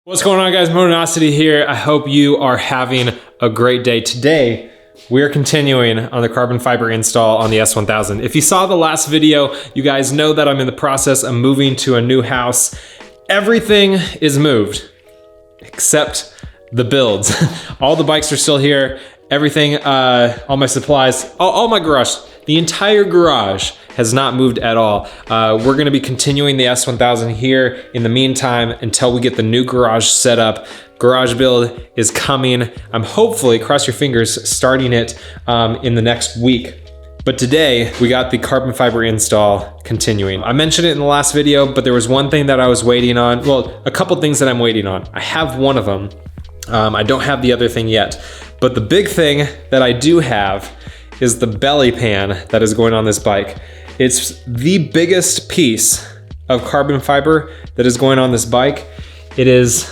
What's going on, guys? Motonosity here. I hope you are having a great day. Today, we're continuing on the carbon fiber install on the S1000. If you saw the last video, you guys know that I'm in the process of moving to a new house. Everything is moved except the builds. All the bikes are still here. Everything, all my supplies, all my garage, the entire garage has not moved at all. We're gonna be continuing the S1000 here in the meantime until we get the new garage set up. Garage build is coming. I'm hopefully, cross your fingers, starting it in the next week. But today, we got the carbon fiber install continuing. I mentioned it in the last video, but there was one thing that I was waiting on. Well, a couple things that I'm waiting on. I have one of them. I don't have the other thing yet. But the big thing that I do have is the belly pan that is going on this bike. It's the biggest piece of carbon fiber that is going on this bike. It is,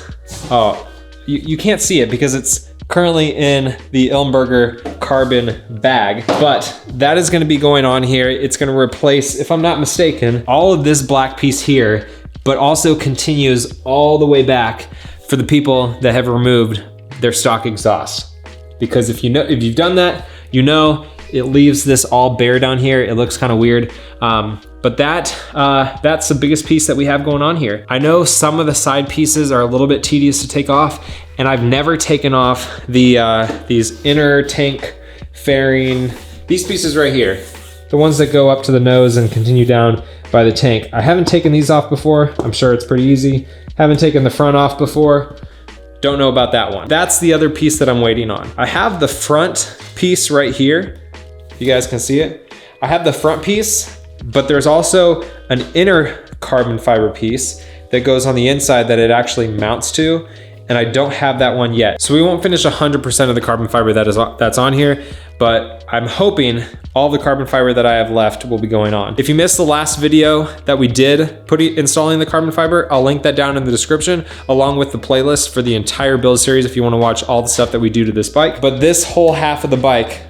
you can't see it because it's currently in the Ilmberger carbon bag, but that is gonna be going on here. It's gonna replace, if I'm not mistaken, all of this black piece here, but also continues all the way back for the people that have removed their stock exhaust. Because if you've done that, you know it leaves this all bare down here. It looks kind of weird, but that's the biggest piece that we have going on here. I know some of the side pieces are a little bit tedious to take off, and I've never taken off these inner tank fairing, these pieces right here, the ones that go up to the nose and continue down by the tank. I haven't taken these off before. I'm sure it's pretty easy. Haven't taken the front off before. Don't know about that one. That's the other piece that I'm waiting on. I have the front piece right here. You guys can see it. I have the front piece, but there's also an inner carbon fiber piece that goes on the inside that it actually mounts to, and I don't have that one yet. So we won't finish 100% of the carbon fiber that's on here, but I'm hoping all the carbon fiber that I have left will be going on. If you missed the last video that we did installing the carbon fiber, I'll link that down in the description, along with the playlist for the entire build series if you wanna watch all the stuff that we do to this bike. But this whole half of the bike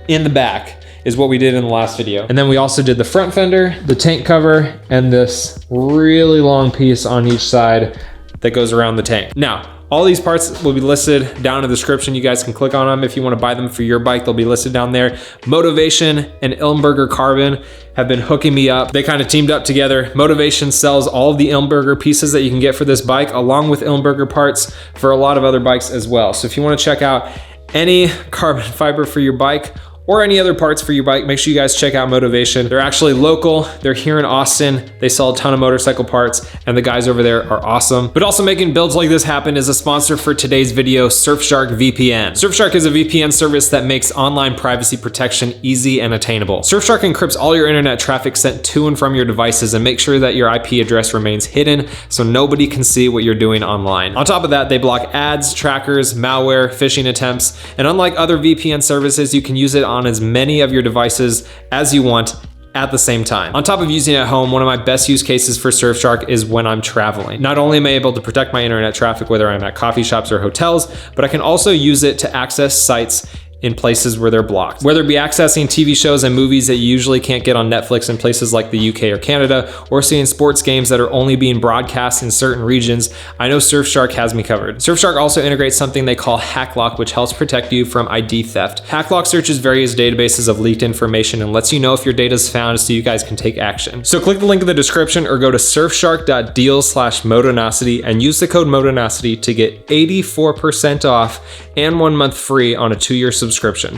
in the back is what we did in the last video. And then we also did the front fender, the tank cover, and this really long piece on each side that goes around the tank. Now, all these parts will be listed down in the description. You guys can click on them if you want to buy them for your bike. They'll be listed down there. Motovation and Ilmberger Carbon have been hooking me up. They kind of teamed up together. Motovation sells all of the Ilmberger pieces that you can get for this bike, along with Ilmberger parts for a lot of other bikes as well. So if you want to check out any carbon fiber for your bike, or any other parts for your bike, make sure you guys check out Motovation. They're actually local. They're here in Austin. They sell a ton of motorcycle parts, and the guys over there are awesome. But also making builds like this happen is a sponsor for today's video, Surfshark VPN. Surfshark is a VPN service that makes online privacy protection easy and attainable. Surfshark encrypts all your internet traffic sent to and from your devices and makes sure that your IP address remains hidden so nobody can see what you're doing online. On top of that, they block ads, trackers, malware, phishing attempts, and unlike other VPN services, you can use it on as many of your devices as you want at the same time. On top of using it at home, one of my best use cases for Surfshark is when I'm traveling. Not only am I able to protect my internet traffic, whether I'm at coffee shops or hotels, but I can also use it to access sites in places where they're blocked. Whether it be accessing TV shows and movies that you usually can't get on Netflix in places like the UK or Canada, or seeing sports games that are only being broadcast in certain regions, I know Surfshark has me covered. Surfshark also integrates something they call HackLock, which helps protect you from ID theft. HackLock searches various databases of leaked information and lets you know if your data is found so you guys can take action. So click the link in the description or go to surfshark.deals/Motonosity and use the code Motonosity to get 84% off and 1 month free on a 2-year subscription.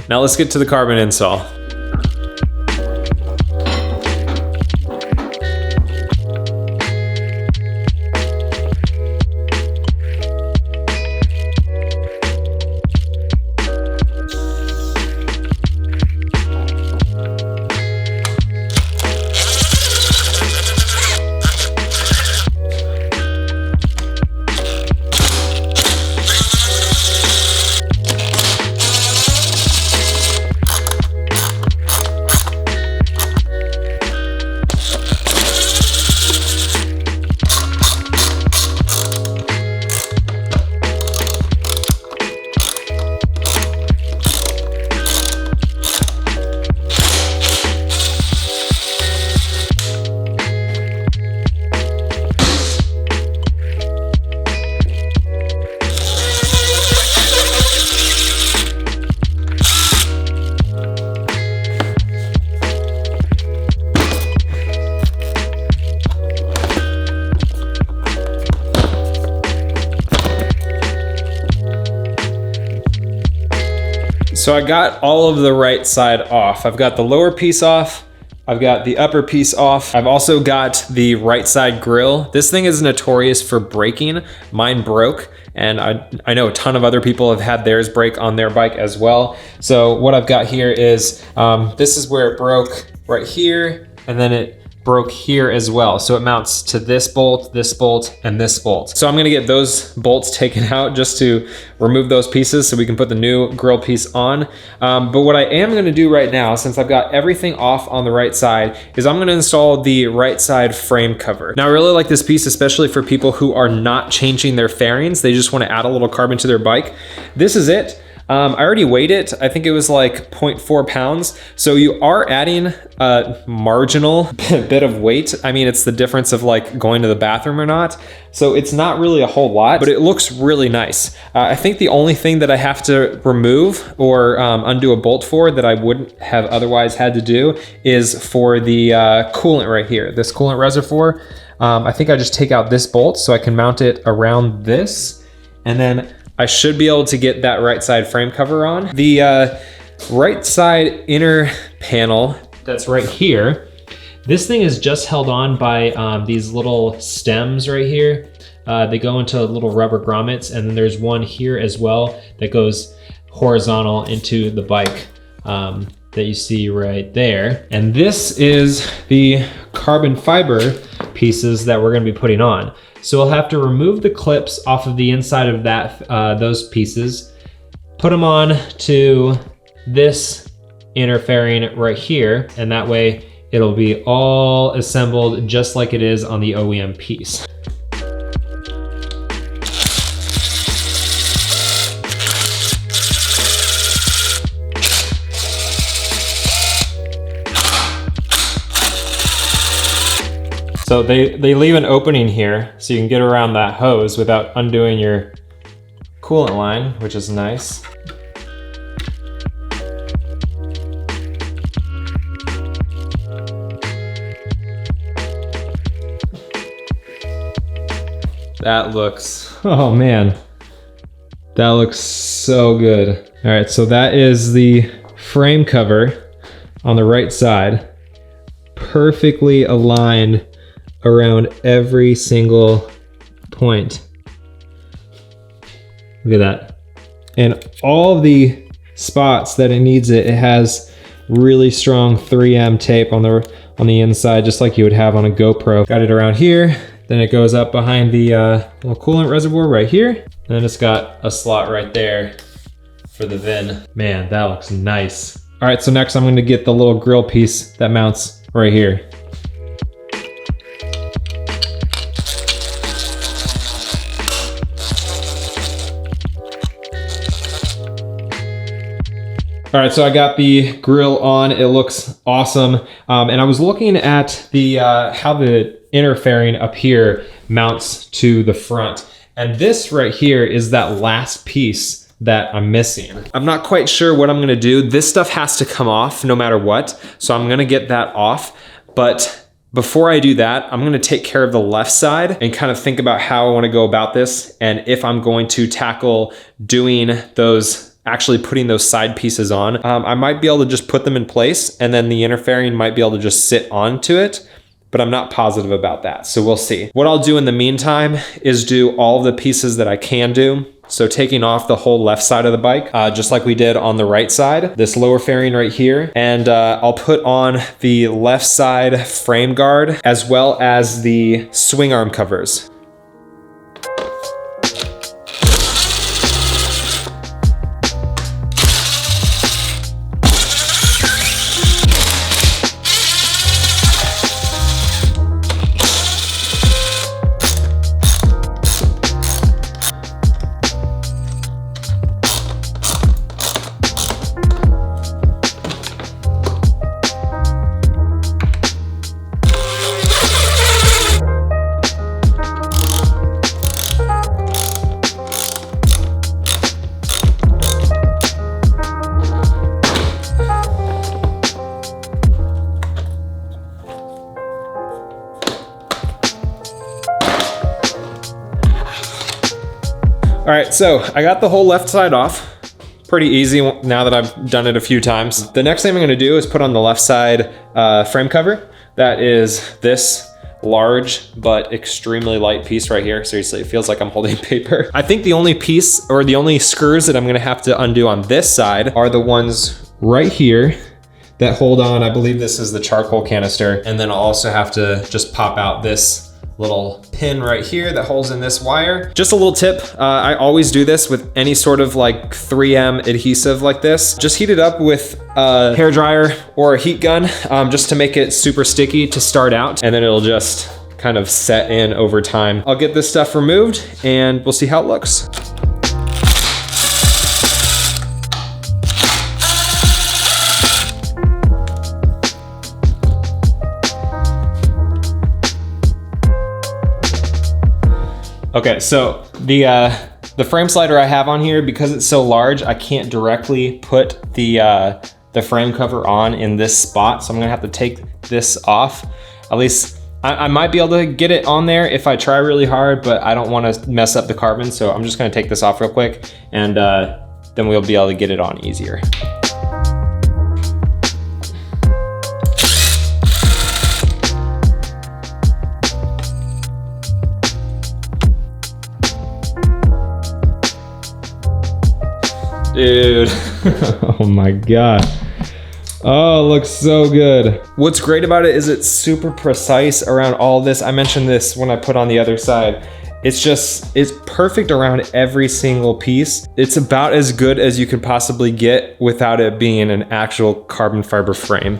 Now let's get to the carbon install. So I got all of the right side off. I've got the lower piece off. I've got the upper piece off. I've also got the right side grille. This thing is notorious for breaking. Mine broke, and I know a ton of other people have had theirs break on their bike as well. So what I've got here is, this is where it broke right here, and then it broke here as well. So it mounts to this bolt, and this bolt. So I'm gonna get those bolts taken out just to remove those pieces so we can put the new grille piece on. But what I am gonna do right now, since I've got everything off on the right side, is I'm gonna install the right side frame cover. Now I really like this piece, especially for people who are not changing their fairings. They just wanna add a little carbon to their bike. This is it. I already weighed it. I think it was like 0.4 pounds. So you are adding a marginal bit of weight. I mean, it's the difference of like going to the bathroom or not. So it's not really a whole lot, but it looks really nice. I think the only thing that I have to remove or undo a bolt for that I wouldn't have otherwise had to do is for the coolant right here, this coolant reservoir. I think I just take out this bolt so I can mount it around this, and then I should be able to get that right side frame cover on. The right side inner panel that's right here, this thing is just held on by these little stems right here. They go into little rubber grommets, and then there's one here as well that goes horizontal into the bike that you see right there. And this is the carbon fiber pieces that we're gonna be putting on. So we'll have to remove the clips off of the inside of that those pieces, put them on to this inner fairing right here, and that way it'll be all assembled just like it is on the OEM piece. So they leave an opening here so you can get around that hose without undoing your coolant line, which is nice. That looks, oh man, that looks so good. All right, so that is the frame cover on the right side, perfectly aligned around every single point. Look at that. And all of the spots that it needs it has really strong 3M tape on the inside, just like you would have on a GoPro. Got it around here, then it goes up behind the little coolant reservoir right here. And then it's got a slot right there for the VIN. Man, that looks nice. All right, so next I'm gonna get the little grill piece that mounts right here. All right, so I got the grill on. It looks awesome. And I was looking at the how the inner fairing up here mounts to the front. And this right here is that last piece that I'm missing. I'm not quite sure what I'm gonna do. This stuff has to come off no matter what. So I'm gonna get that off. But before I do that, I'm gonna take care of the left side and kind of think about how I wanna go about this and if I'm going to tackle doing those, actually putting those side pieces on. I might be able to just put them in place and then the inner fairing might be able to just sit onto it, but I'm not positive about that, so we'll see. What I'll do in the meantime is do all of the pieces that I can do. So taking off the whole left side of the bike, just like we did on the right side, this lower fairing right here, and I'll put on the left side frame guard as well as the swing arm covers. All right, so I got the whole left side off, pretty easy now that I've done it a few times. The next thing I'm gonna do is put on the left side frame cover. That is this large but extremely light piece right here. Seriously, it feels like I'm holding paper. I think the only piece or the only screws that I'm gonna have to undo on this side are the ones right here that hold on. I believe this is the charcoal canister. And then I'll also have to just pop out this little pin right here that holds in this wire. Just a little tip, I always do this with any sort of like 3M adhesive like this. Just heat it up with a hair dryer or a heat gun just to make it super sticky to start out, and then it'll just kind of set in over time. I'll get this stuff removed and we'll see how it looks. Okay, so the frame slider I have on here, because it's so large, I can't directly put the frame cover on in this spot. So I'm gonna have to take this off. At least I might be able to get it on there if I try really hard, but I don't wanna mess up the carbon. So I'm just gonna take this off real quick, and then we'll be able to get it on easier. Dude, oh my God. Oh, it looks so good. What's great about it is it's super precise around all this. I mentioned this when I put on the other side. It's perfect around every single piece. It's about as good as you could possibly get without it being an actual carbon fiber frame.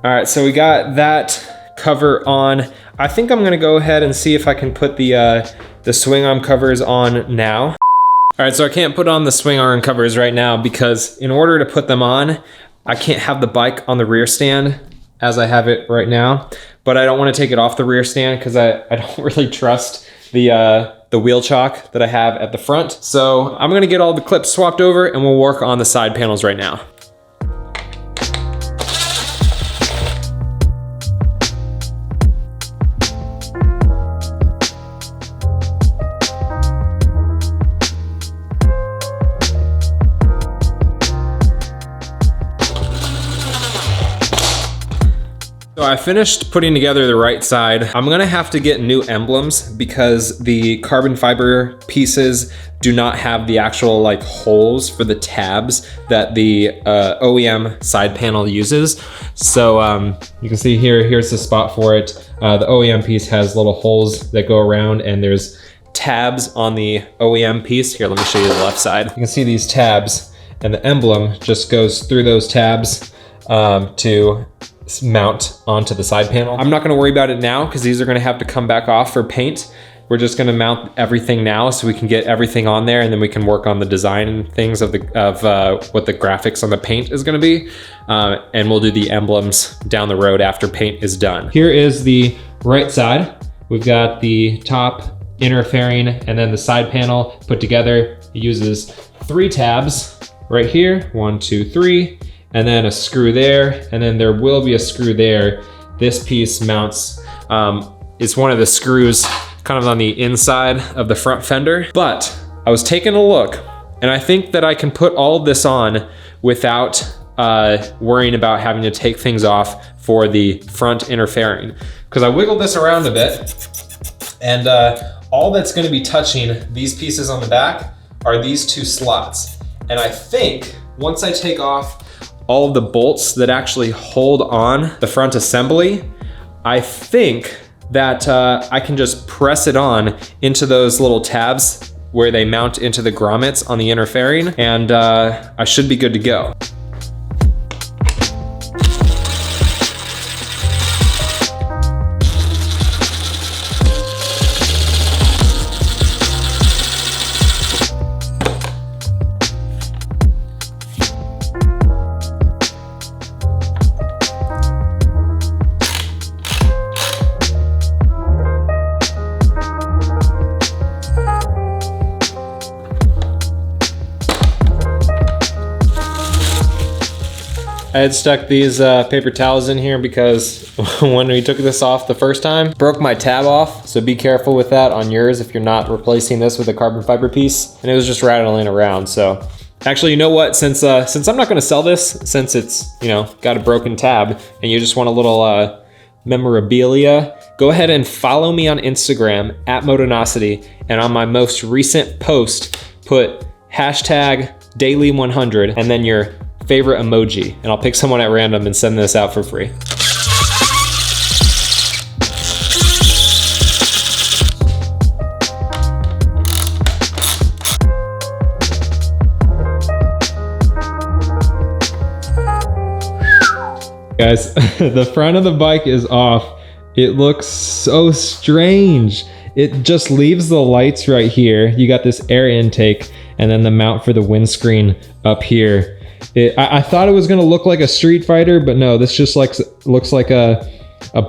All right, so we got that cover on. I think I'm gonna go ahead and see if I can put the swing arm covers on now. All right, so I can't put on the swing arm covers right now because in order to put them on, I can't have the bike on the rear stand as I have it right now, but I don't wanna take it off the rear stand because I don't really trust the wheel chock that I have at the front. So I'm gonna get all the clips swapped over and we'll work on the side panels right now. So I finished putting together the right side. I'm gonna have to get new emblems because the carbon fiber pieces do not have the actual like holes for the tabs that the OEM side panel uses. So you can see here's the spot for it. The OEM piece has little holes that go around, and there's tabs on the OEM piece. Here, let me show you the left side. You can see these tabs, and the emblem just goes through those tabs to mount onto the side panel. I'm not gonna worry about it now because these are gonna have to come back off for paint. We're just gonna mount everything now so we can get everything on there, and then we can work on the design and things of what the graphics on the paint is gonna be. And we'll do the emblems down the road after paint is done. Here is the right side. We've got the top inner fairing and then the side panel put together. It uses 3 tabs right here, 1, 2, 3. And then a screw there, and then there will be a screw there. This piece mounts, it's one of the screws kind of on the inside of the front fender. But I was taking a look, and I think that I can put all of this on without worrying about having to take things off for the front inner fairing. Because I wiggled this around a bit, and all that's gonna be touching these pieces on the back are these 2 slots. And I think once I take off all of the bolts that actually hold on the front assembly, I think that I can just press it on into those little tabs where they mount into the grommets on the inner fairing, and I should be good to go. I had stuck these paper towels in here because when we took this off the first time, broke my tab off. So be careful with that on yours if you're not replacing this with a carbon fiber piece. And it was just rattling around. So actually, you know what? Since I'm not gonna sell this, since it's, you know, got a broken tab and you just want a little memorabilia, go ahead and follow me on Instagram at Motonosity. And on my most recent post, put hashtag daily100 and then your favorite emoji, and I'll pick someone at random and send this out for free. Guys, the front of the bike is off. It looks so strange. It just leaves the lights right here. You got this air intake and then the mount for the windscreen up here. I thought it was gonna look like a Street Fighter, but no, this just looks like a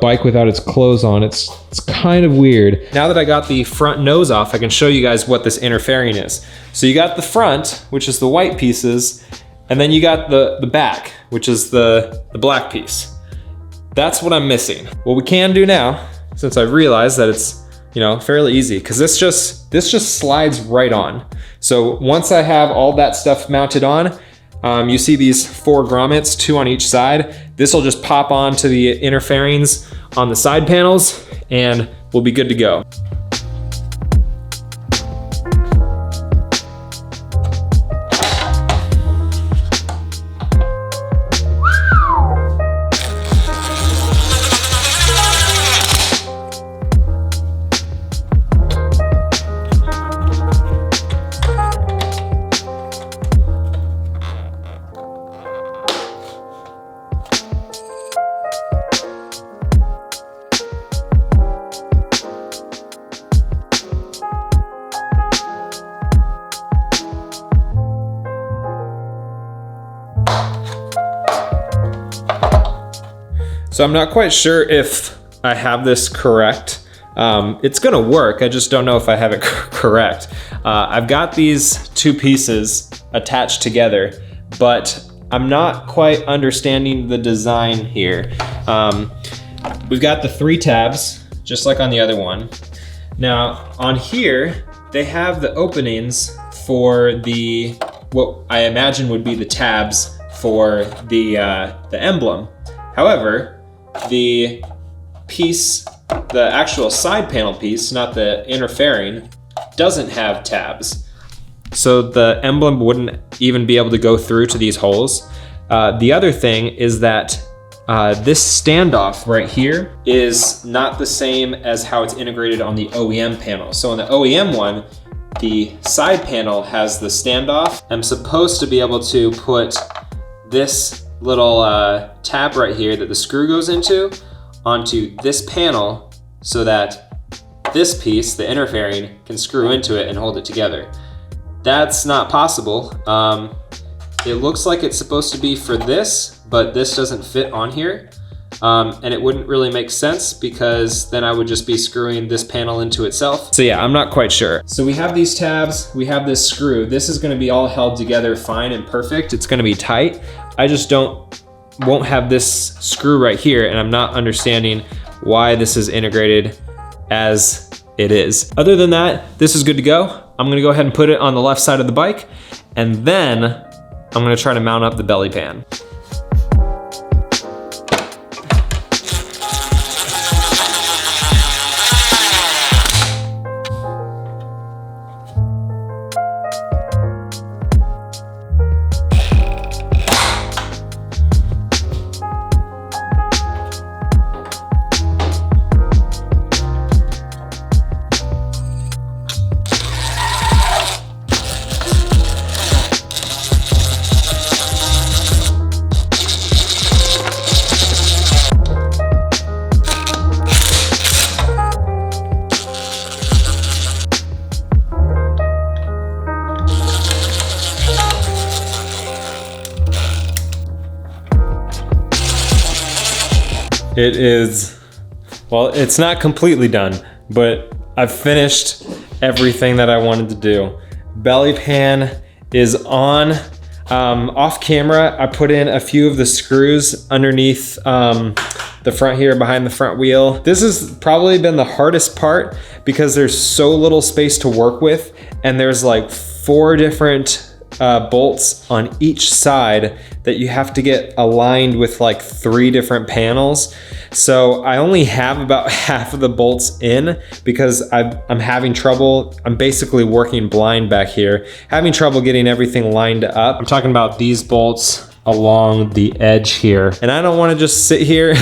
bike without its clothes on. It's kind of weird. Now that I got the front nose off, I can show you guys what this inner fairing is. So you got the front, which is the white pieces, and then you got the back, which is the black piece. That's what I'm missing. What we can do now, since I've realized that it's, you know, fairly easy, because this just slides right on. So once I have all that stuff mounted on, you see these 4 grommets, 2 on each side. This will just pop onto the inner fairings on the side panels and we'll be good to go. So I'm not quite sure if I have this correct. It's gonna work, I just don't know if I have it correct. I've got these 2 pieces attached together, but I'm not quite understanding the design here. We've got the 3 tabs, just like on the other one. Now, on here, they have the openings for what I imagine would be the tabs for the emblem. However, the piece, the actual side panel piece, not the inner fairing, doesn't have tabs. So the emblem wouldn't even be able to go through to these holes. The other thing is that this standoff right here is not the same as how it's integrated on the OEM panel. So on the OEM one, the side panel has the standoff. I'm supposed to be able to put this little tab right here that the screw goes into onto this panel so that this piece, the inner fairing, can screw into it and hold it together. That's not possible. It looks like it's supposed to be for this, but this doesn't fit on here. And it wouldn't really make sense because then I would just be screwing this panel into itself. So yeah, I'm not quite sure. So we have these tabs, we have this screw. This is gonna be all held together fine and perfect. It's gonna be tight. I just won't have this screw right here, and I'm not understanding why this is integrated as it is. Other than that, this is good to go. I'm gonna go ahead and put it on the left side of the bike, and then I'm gonna try to mount up the belly pan. It is, well, it's not completely done, but I've finished everything that I wanted to do. Belly pan is on. Off camera, I put in a few of the screws underneath the front here, behind the front wheel. This has probably been the hardest part because there's so little space to work with, and there's like 4 different bolts on each side that you have to get aligned with like 3 different panels. So I only have about half of the bolts in because I'm having trouble. I'm basically working blind back here, having trouble getting everything lined up. I'm talking about these bolts along the edge here. And I don't want to just sit here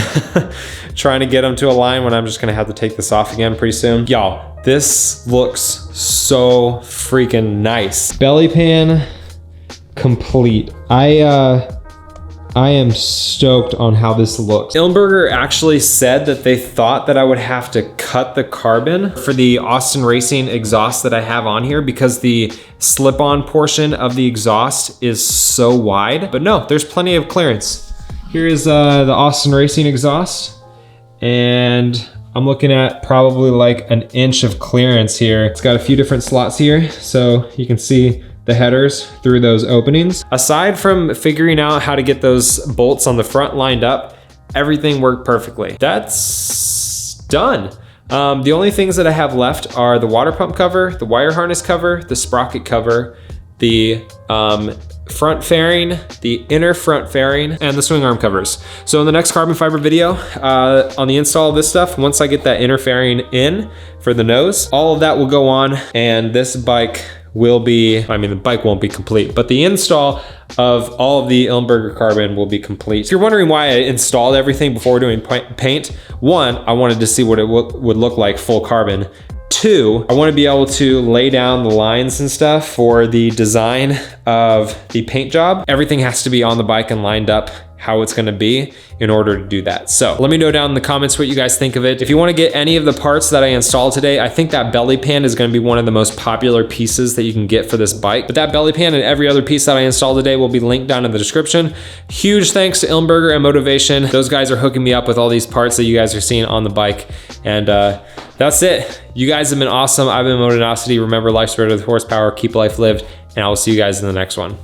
trying to get them to align when I'm just gonna have to take this off again pretty soon. Y'all, this looks so freaking nice. Belly pan complete. I am stoked on how this looks. Ilmberger actually said that they thought that I would have to cut the carbon for the Austin Racing exhaust that I have on here because the slip-on portion of the exhaust is so wide. But no, there's plenty of clearance. Here is the Austin Racing exhaust, and I'm looking at probably like an inch of clearance here. It's got a few different slots here, so you can see the headers through those openings. Aside from figuring out how to get those bolts on the front lined up, everything worked perfectly. That's done. The only things that I have left are the water pump cover, the wire harness cover, the sprocket cover, the front fairing, the inner front fairing, and the swing arm covers. So in the next carbon fiber video on the install of this stuff, once I get that inner fairing in for the nose, all of that will go on, and this bike will be, I mean, the bike won't be complete, but the install of all of the Ilmberger carbon will be complete. If you're wondering why I installed everything before doing paint, 1, I wanted to see what it would look like full carbon. 2, I want to be able to lay down the lines and stuff for the design of the paint job. Everything has to be on the bike and lined up how it's gonna be in order to do that. So let me know down in the comments what you guys think of it. If you wanna get any of the parts that I installed today, I think that belly pan is gonna be one of the most popular pieces that you can get for this bike. But that belly pan and every other piece that I installed today will be linked down in the description. Huge thanks to Ilmberger and Motovation. Those guys are hooking me up with all these parts that you guys are seeing on the bike. And that's it. You guys have been awesome. I've been Motonosity. Remember, life's better with horsepower. Keep life lived. And I will see you guys in the next one.